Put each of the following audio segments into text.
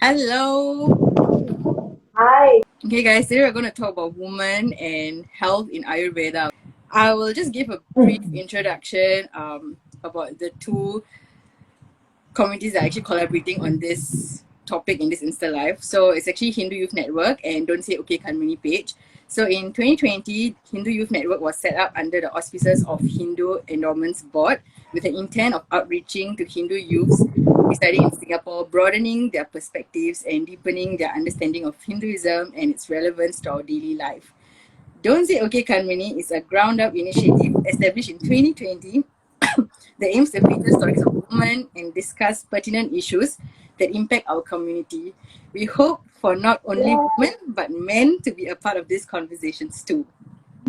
Hello. Hi. Okay, guys, today we're going to talk about women and health in Ayurveda. I will just give a brief introduction about the two communities that are actually collaborating on this topic in this Insta Live. So it's actually Hindu Youth Network and Don't Say Okay Kanmani page. So in 2020, Hindu Youth Network was set up under the auspices of Hindu Endowments Board with an intent of outreaching to Hindu youths studying in Singapore, broadening their perspectives and deepening their understanding of Hinduism and its relevance to our daily life. Don't Say Okay Kanmani is a ground up initiative established in 2020 that aims to feature stories of women and discuss pertinent issues that impact our community. We hope for not only Yeah. women but men to be a part of these conversations too.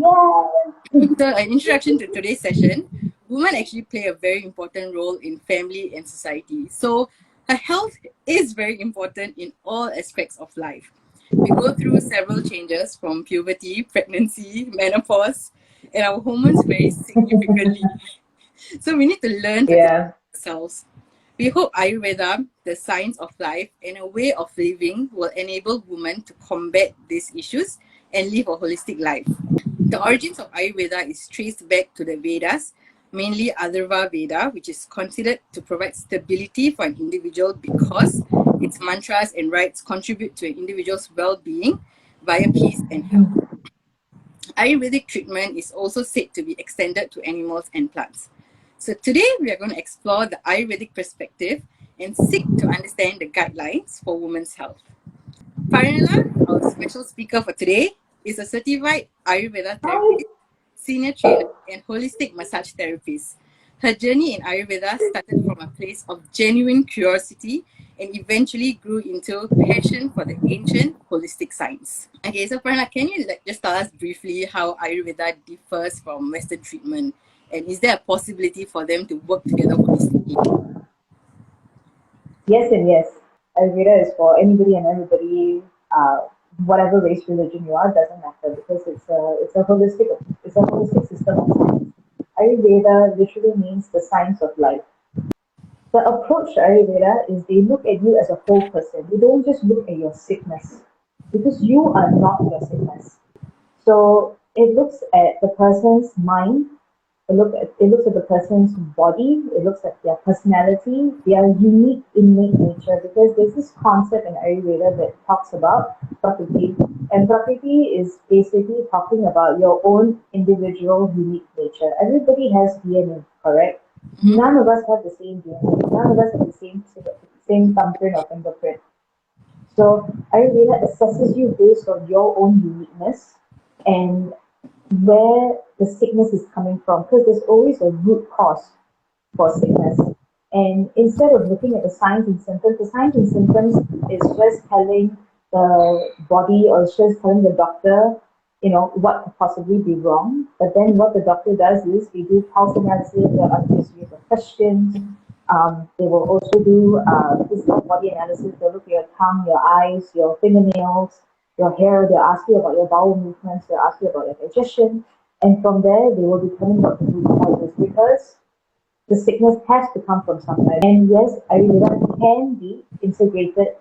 Yeah. So, an introduction to today's session. Women actually play a very important role in family and society. So, her health is very important in all aspects of life. We go through several changes from puberty, pregnancy, menopause, and our hormones vary significantly. So we need to learn to take care Yeah. of ourselves. We hope Ayurveda, the science of life, and a way of living will enable women to combat these issues and live a holistic life. The origins of Ayurveda is traced back to the Vedas, mainly Atharva Veda, which is considered to provide stability for an individual because its mantras and rites contribute to an individual's well-being via peace and health. Ayurvedic treatment is also said to be extended to animals and plants. So today we are going to explore the Ayurvedic perspective and seek to understand the guidelines for women's health. Parinala, our special speaker for today, is a certified Ayurveda Hi. therapist, senior trainer, and holistic massage therapist. Her journey in Ayurveda started from a place of genuine curiosity and eventually grew into passion for the ancient holistic science. Okay, so Parinala, can you just tell us briefly how Ayurveda differs from Western treatment? And is there a possibility for them to work together holistically? Yes and yes. Ayurveda is for anybody and everybody, whatever race, religion you are, doesn't matter because it's a holistic system of science. Ayurveda literally means the science of life. The approach to Ayurveda is they look at you as a whole person. They don't just look at your sickness because you are not your sickness. So it looks at the person's mind, it looks at the person's body, it looks at their personality, their unique innate nature. Because there's this concept in Ayurveda that talks about Prakriti, and Prakriti is basically talking about your own individual unique nature. Everybody has DNA, correct? Mm-hmm. None of us have the same DNA. None of us have the same thumbprint or fingerprint. So Ayurveda assesses you based on your own uniqueness and where the sickness is coming from, because there's always a root cause for sickness. And instead of looking at the signs and symptoms, the signs and symptoms is just telling the body or it's just telling the doctor, what could possibly be wrong. But then what the doctor does is they do pulse analysis, they'll ask you a series of questions. They will also do physical body analysis. They'll look at your tongue, your eyes, your fingernails, your hair. They'll ask you about your bowel movements. They'll ask you about your digestion. And from there, they will determine what the root cause is because the sickness has to come from somewhere. And yes, Ayurveda can be integrated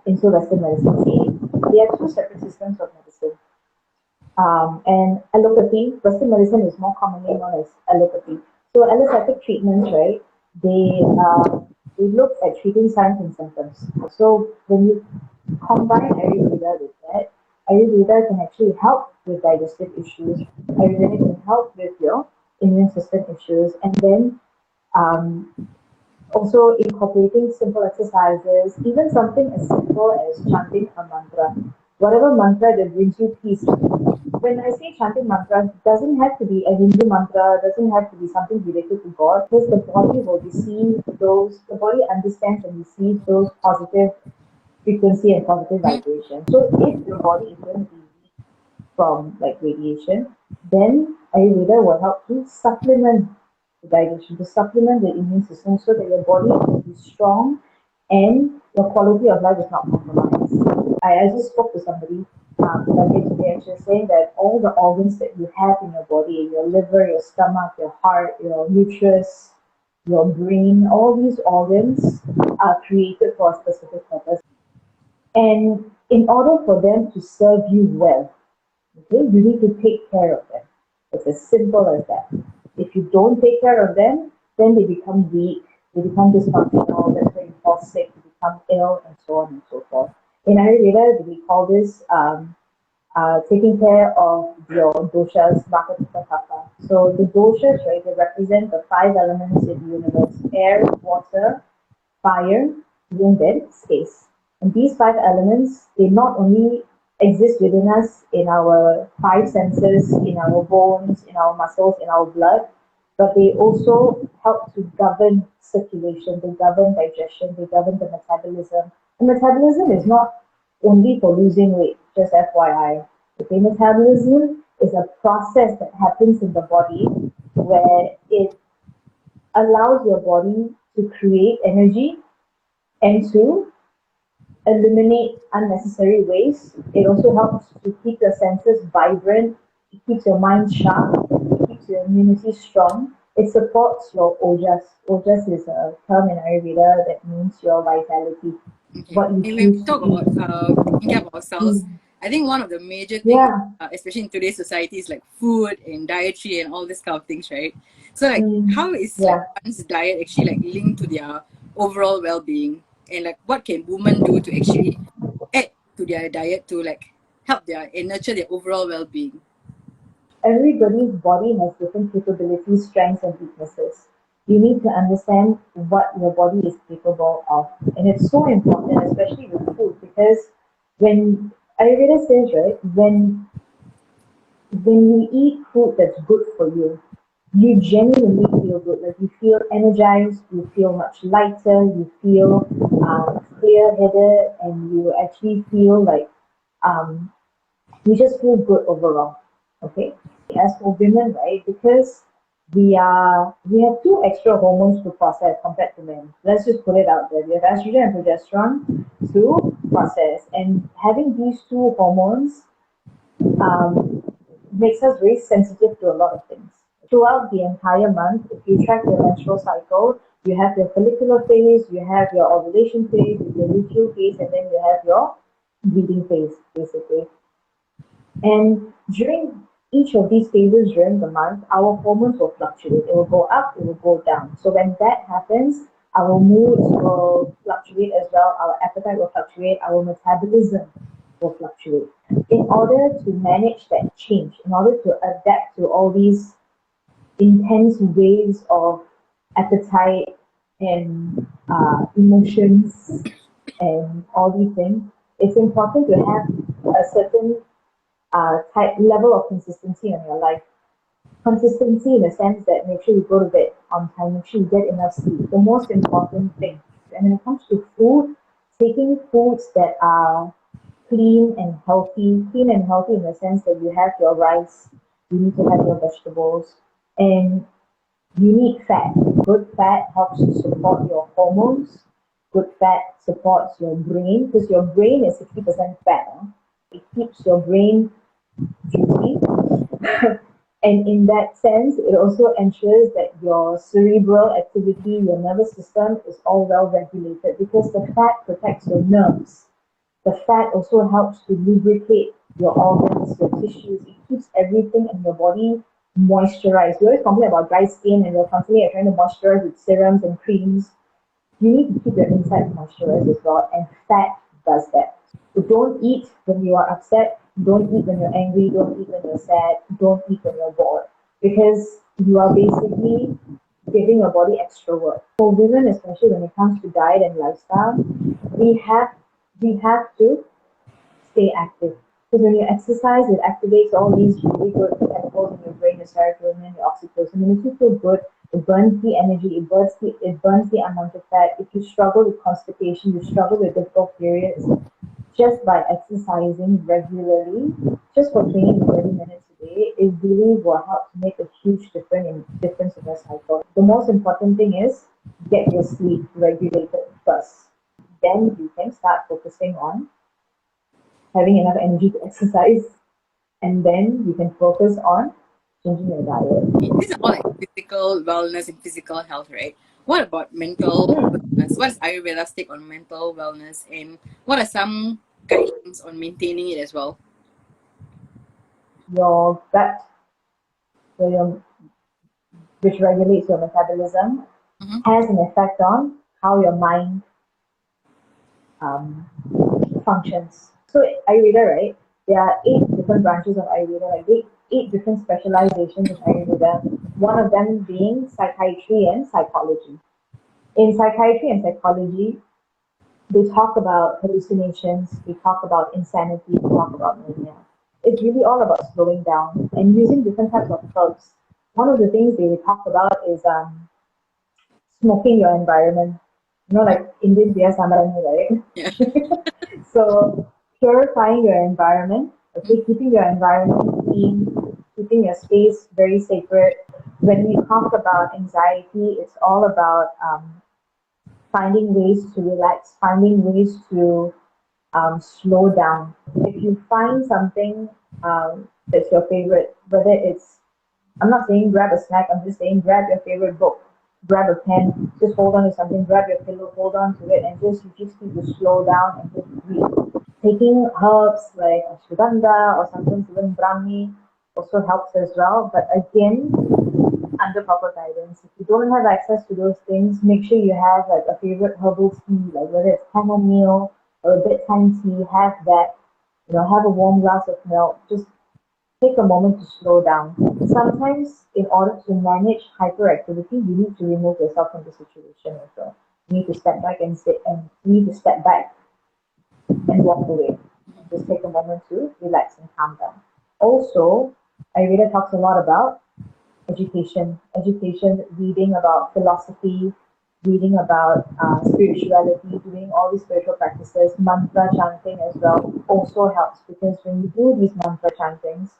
into Western medicine. See, there are two separate systems of medicine. And allopathy, Western medicine is more commonly known as allopathy. So allopathic treatments, right? They look at treating signs and symptoms. So when you combine Ayurveda with that, Ayurveda can actually help with digestive issues. Ayurveda can help with your immune system issues, and then um, also incorporating simple exercises, even something as simple as chanting a mantra. Whatever mantra that brings you peace. When I say chanting mantra, it doesn't have to be a Hindu mantra, doesn't have to be something related to God, because the body will receive those, the body understands and receives those positive frequency and positive vibration. So if your body is going to be weak from like radiation, then Ayurveda will help to supplement the digestion, to supplement the immune system so that your body will be strong and your quality of life is not compromised. I just spoke to somebody like today and she was saying that all the organs that you have in your body, your liver, your stomach, your heart, your uterus, your brain, all these organs are created for a specific purpose. And in order for them to serve you well, okay, you need to take care of them. It's as simple as that. If you don't take care of them, then they become weak, they become dysfunctional, that's when you fall sick, you become ill, and so on and so forth. In Ayurveda, we call this taking care of your doshas, vata, pitta, kapha. So the doshas, right, they represent the five elements in the universe: air, water, fire, wind, and space. And these five elements, they not only exist within us in our five senses, in our bones, in our muscles, in our blood, but they also help to govern circulation, they govern digestion, they govern the metabolism. And metabolism is not only for losing weight, just FYI. Okay, metabolism is a process that happens in the body where it allows your body to create energy and to eliminate unnecessary waste. It also helps to keep your senses vibrant, it keeps your mind sharp, it keeps your immunity strong. It supports your ojas. Ojas is a term in Ayurveda that means your vitality, Okay. what you And when we choose to talk eat. about taking care of ourselves, Mm. I think one of the major things, Yeah. especially in today's society, is like food and dietary and all this kind of things, right? So like, how is like Yeah. one's diet actually like linked to their overall well-being, and like what can women do to actually add to their diet to like help their and nurture their overall well-being? Everybody's body has different capabilities, strengths, and weaknesses. You need to understand what your body is capable of. And it's so important, especially with food, because when Ayurveda says, right, when you eat food that's good for you, you genuinely feel good. Like you feel energized, you feel much lighter, you feel clear headed, and you actually feel like um, you just feel good overall. Okay. As for women, right, because we have two extra hormones to process compared to men. Let's just put it out there. We have estrogen and progesterone to process, and having these two hormones um, makes us very sensitive to a lot of things. Throughout the entire month, if you track your menstrual cycle, you have your follicular phase, you have your ovulation phase, your luteal phase, and then you have your bleeding phase, basically. And during each of these phases during the month, our hormones will fluctuate. It will go up, it will go down. So when that happens, our moods will fluctuate as well, our appetite will fluctuate, our metabolism will fluctuate. In order to manage that change, in order to adapt to all these intense waves of appetite and emotions and all these things, it's important to have a certain type level of consistency in your life. Consistency in the sense that make sure you go to bed on time, make sure you get enough sleep. The most important thing. And when it comes to food, taking foods that are clean and healthy in the sense that you have your rice, you need to have your vegetables, and you need fat. Good fat helps to support your hormones. Good fat supports your brain because your brain is 60% fat. Huh? It keeps your brain juicy. And in that sense, it also ensures that your cerebral activity, your nervous system is all well regulated because the fat protects your nerves. The fat also helps to lubricate your organs, your tissues. It keeps everything in your body moisturized. We always complain about dry skin and we're constantly trying to moisturize with serums and creams. You need to keep your inside moisturized as well, and fat does that. So don't eat when you are upset, don't eat when you're angry, don't eat when you're sad, don't eat when you're bored, because you are basically giving your body extra work. For women, especially when it comes to diet and lifestyle, we have we have to stay active. Because when you exercise, it activates all these really good chemicals in your brain, your serotonin, your oxytocin, and if you feel good, it burns the energy, it burns the unwanted fat. If you struggle with constipation, you struggle with difficult periods, just by exercising regularly, just for 20 to 30 minutes a day, it really will help to make a huge difference in your cycle. The most important thing is get your sleep regulated first. Then you can start focusing on having enough energy to exercise, and then you can focus on changing your diet. These are all like physical wellness and physical health, right? what about mental wellness? What is Ayurveda's take on mental wellness, and what are some guidelines on maintaining it as well? Your gut, so which regulates your metabolism, Mm-hmm. has an effect on how your mind um, functions. So Ayurveda, right? There are 8 different branches of Ayurveda, like eight different specializations in Ayurveda. One of them being psychiatry and psychology. In psychiatry and psychology, they talk about hallucinations, they talk about insanity, they talk about mania. It's really all about slowing down and using different types of herbs. One of the things they talk about is smoking your environment. You know, like Indian beer samarani, right? Yeah. So purifying your environment, okay, keeping your environment clean, keeping your space very sacred. When we talk about anxiety, it's all about finding ways to relax, finding ways to slow down. If you find something that's your favorite, whether it's, I'm not saying grab a snack, I'm just saying grab your favorite book, grab a pen, just hold on to something, grab your pillow, hold on to it, and you just need to slow down and just breathe. Taking herbs like ashwagandha or sometimes even brahmi also helps as well. But again, under proper guidance. If you don't have access to those things, make sure you have like a favorite herbal tea, like whether it's chamomile or a bedtime tea, have that. Have a warm glass of milk. Just take a moment to slow down. Sometimes, in order to manage hyperactivity, you need to remove yourself from the situation as well. You need to step back and sit, and you need to step back and walk away. Just take a moment to relax and calm down. Also, Ayurveda talks a lot about education, reading about philosophy, reading about spirituality, doing all these spiritual practices, mantra chanting as well also helps because when you do these mantra chantings,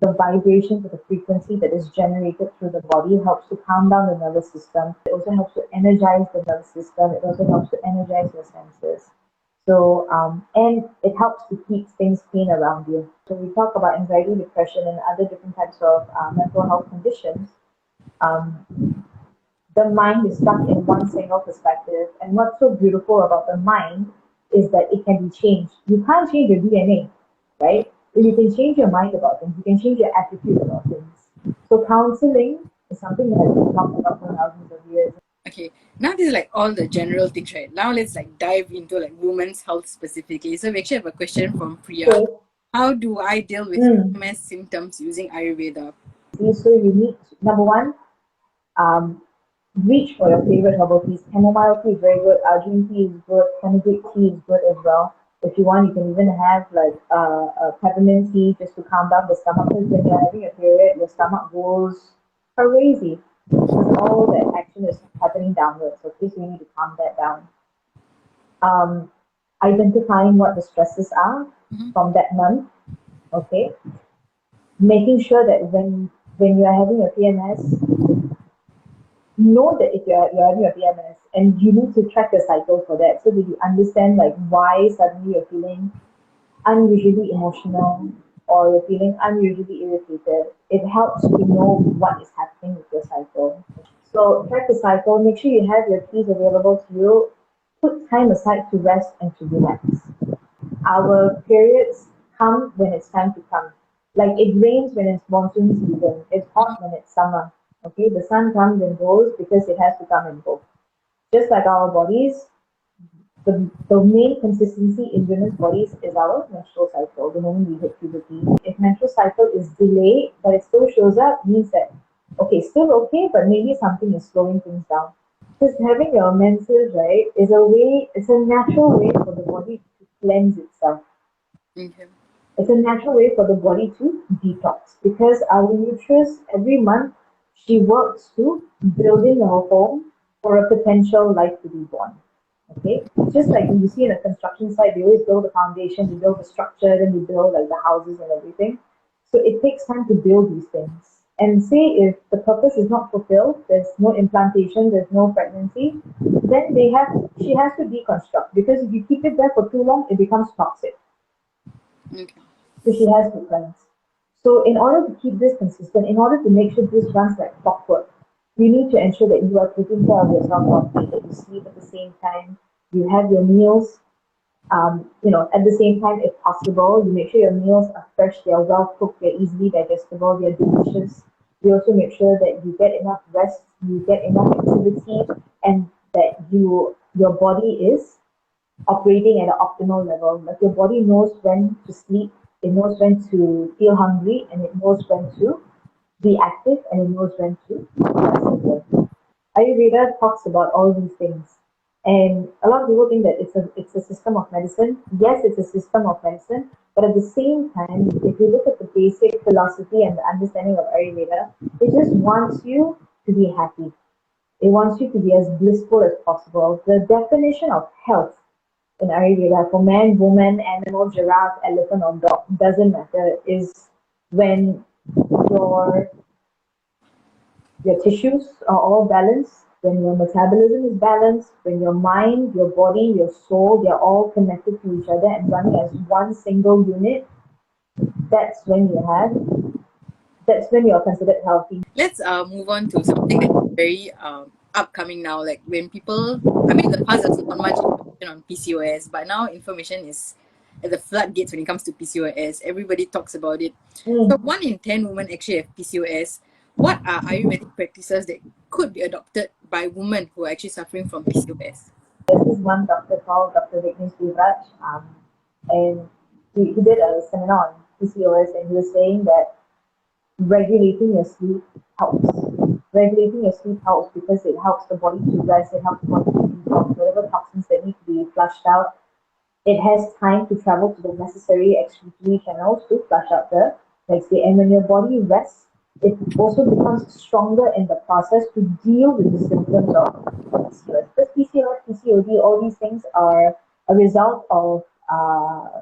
the vibration to the frequency that is generated through the body helps to calm down the nervous system. It also helps to energize the nervous system. It also helps to energize your senses. So, and it helps to keep things clean around you. So we talk about anxiety, depression, and other different types of mental health conditions. Um, the mind is stuck in one single perspective. And what's so beautiful about the mind is that it can be changed. You can't change your DNA, right? But you can change your mind about things. You can change your attitude about things. So counseling is something that has been talked about for thousands of years. Okay, now this is like all the general things, right? Now let's like dive into like women's health specifically. So we actually have a question from Priya. Okay. How do I deal with Mm. PMS symptoms using Ayurveda? So you need, number one, um, reach for your favorite herbal teas. Chamomile tea is very good. Arjun tea is good. Fenugreek tea is good as well. If you want, you can even have like a peppermint tea just to calm down the stomach. Because when you're having a period, your stomach goes crazy because all that action is happening downwards. Okay, so you need to calm that down. Um, Identifying what the stresses are Mm-hmm. from that month. Okay, making sure that when you are having a PMS, know that if you're having a PMS and you need to track your cycle for that so that you understand like why suddenly you're feeling unusually emotional or you're feeling unusually irritated. It helps to know what is happening with your cycle. So track the cycle, make sure you have your keys available to you, put time aside to rest and to relax. Our periods come when it's time to come. Like it rains when it's monsoon season. It's hot when it's summer. Okay, the sun comes and goes because it has to come and go. Just like our bodies, the main consistency in women's bodies is our menstrual cycle, the moment we hit puberty. If menstrual cycle is delayed, but it still shows up, means that, okay, still okay, but maybe something is slowing things down. Because having your menses, right, is a way, it's a natural way for the body to cleanse itself. Okay. It's a natural way for the body to detox because our uterus every month she works to building a home for a potential life to be born. Okay, just like when you see in a construction site, they always build a foundation, they build a structure, then they build like the houses and everything. So it takes time to build these things. And say if the purpose is not fulfilled, there's no implantation, there's no pregnancy, then she has to deconstruct because if you keep it there for too long, it becomes toxic. Okay. So she has to cleanse. So in order to keep this consistent, in order to make sure this runs like clockwork, you need to ensure that you are taking care of yourself properly, that you sleep at the same time, you have your meals, at the same time, if possible, you make sure your meals are fresh, they're well cooked, they're easily digestible, they're delicious. You also make sure that you get enough rest, you get enough activity, and that your body is operating at an optimal level. Like your body knows when to sleep, it knows when to feel hungry, and it knows when to be active, and it knows when to rest as well. Ayurveda talks about all these things. And a lot of people think that it's a system of medicine. Yes, it's a system of medicine, but at the same time, if you look at the basic philosophy and the understanding of Ayurveda, it just wants you to be happy. It wants you to be as blissful as possible. The definition of health in Ayurveda for man, woman, animal, giraffe, elephant, or dog doesn't matter, is when your your tissues are all balanced, when your metabolism is balanced, when your mind, your body, your soul, they're all connected to each other and running as one single unit, that's when you have, that's when you're considered healthy. Let's move on to something that's very upcoming now. Like when people, I mean, in the past there's not much information on PCOS, but now information is at the floodgates when it comes to PCOS. Everybody talks about it. So Mm. 1 in 10 women actually have PCOS. What are Ayurvedic practices that could be adopted by women who are actually suffering from PCOS? There's this one doctor called Dr. Vikraj, and he did a seminar on PCOS, and he was saying that regulating your sleep helps. Regulating your sleep helps because it helps the body to rest, it helps the body to detox whatever toxins that need to be flushed out. It has time to travel to the necessary excretory channels to flush out the next day. And when your body rests, it also becomes stronger in the process to deal with the symptoms of PCOS. Because PCOS, PCOD, all these things are a result of uh,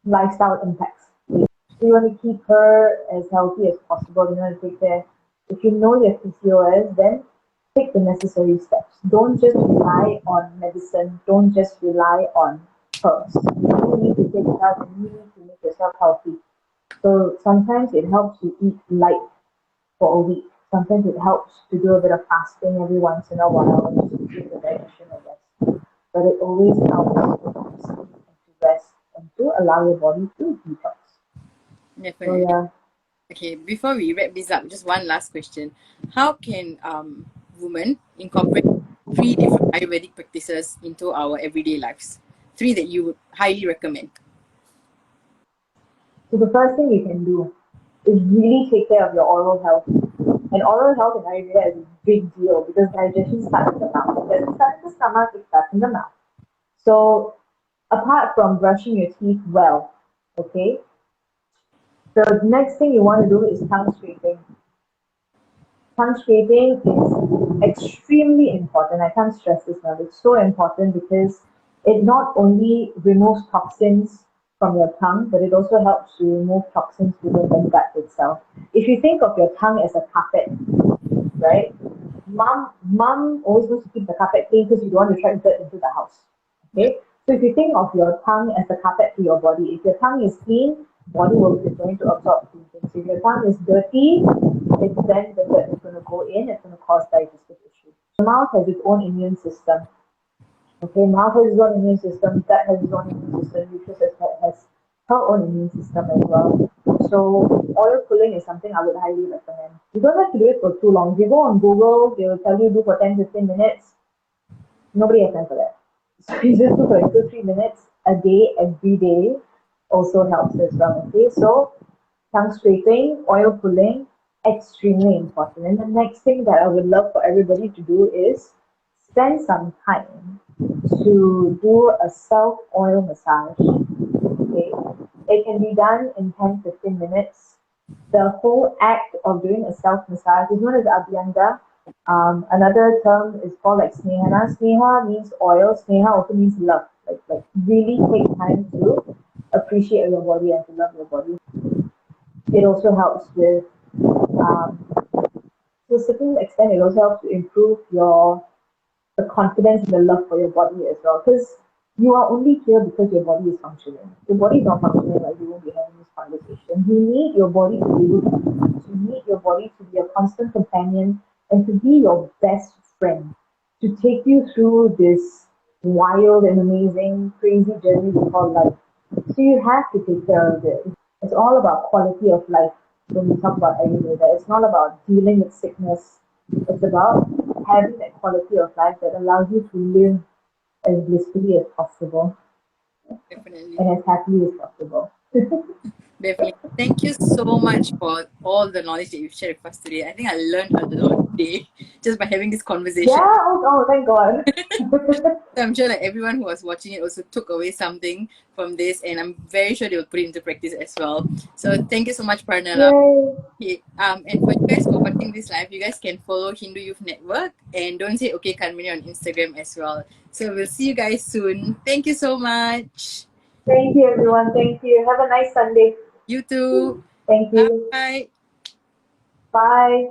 lifestyle impacts. So you want to keep her as healthy as possible. You want to take care. If you know you have PCOS, then take the necessary steps. Don't just rely on medicine. Don't just rely on herbs. You need to take it out and you need to make yourself healthy. So sometimes it helps to eat light for a week. Sometimes it helps to do a bit of fasting every once in a while just to give the digestion a rest. But it always helps to sleep and to rest and to allow your body to detox. So Definitely. yeah. Okay, before we wrap this up, just one last question. How can women incorporate 3 different Ayurvedic practices into our everyday lives? 3 that you would highly recommend. So the first thing you can do is really take care of your oral health. And oral health in Ayurveda is a big deal because digestion starts in the mouth. It doesn't start in the stomach, it starts in the mouth. So apart from brushing your teeth well, okay, the next thing you want to do is tongue scraping. Tongue scraping is extremely important. I can't stress this enough. It's so important because it not only removes toxins from your tongue, but it also helps to remove toxins within the gut itself. If you think of your tongue as a carpet, right? Mom always wants to keep the carpet clean because you don't want to track dirt into the house. Yep. Okay? So if you think of your tongue as a carpet to your body, if your tongue is clean, body is going to absorb clean things. If your tongue is dirty, then the dirt is going to go in, it's going to cause digestive issues. The mouth has its own immune system. Okay, mouth has its own immune system, gut has its own immune system, uterus has her own immune system as well. So oil pulling is something I would highly recommend. You don't have to do it for too long. If you go on Google, they will tell you do for 10-15 minutes. Nobody has time for that. So you just do for 2-3 minutes a day, every day, also helps as well. Okay, so tongue scraping, oil pulling, extremely important. And the next thing that I would love for everybody to do is spend some time to do a self oil massage. Okay, it can be done in 10-15 minutes. The whole act of doing a self massage is known as abhyanga. Another term is called like snehana. Sneha means oil. Sneha also means love. Like really take time to appreciate your body and to love your body. It also helps with um, to a certain extent. It also helps to improve your the confidence and the love for your body as well. Because you are only here because your body is functioning. Your body is not functioning, like we won't be having this conversation. You need your body to be able to you need your body to be a constant companion and to be your best friend, to take you through this wild and amazing, crazy journey we call life. So you have to take care of it. It's all about quality of life when we talk about Ayurveda. It's not about dealing with sickness. It's about having that quality of life that allows you to live as blissfully as possible Definitely. and as happily as possible. Definitely. Thank you so much for all the knowledge that you've shared with us today. I think I learned a lot today just by having this Yeah, conversation. oh, thank God. So I'm sure that everyone who was watching it also took away something from this, and I'm very sure they will put it into practice as well. So thank you so much, Parnella. Yay. And for you guys who are watching this live, you guys can follow Hindu Youth Network and don't say okay Kanmani on Instagram as well. So we'll see you guys soon. Thank you so much. Thank you, everyone. Thank you. Have a nice Sunday. You too. Thank you. Bye. Bye.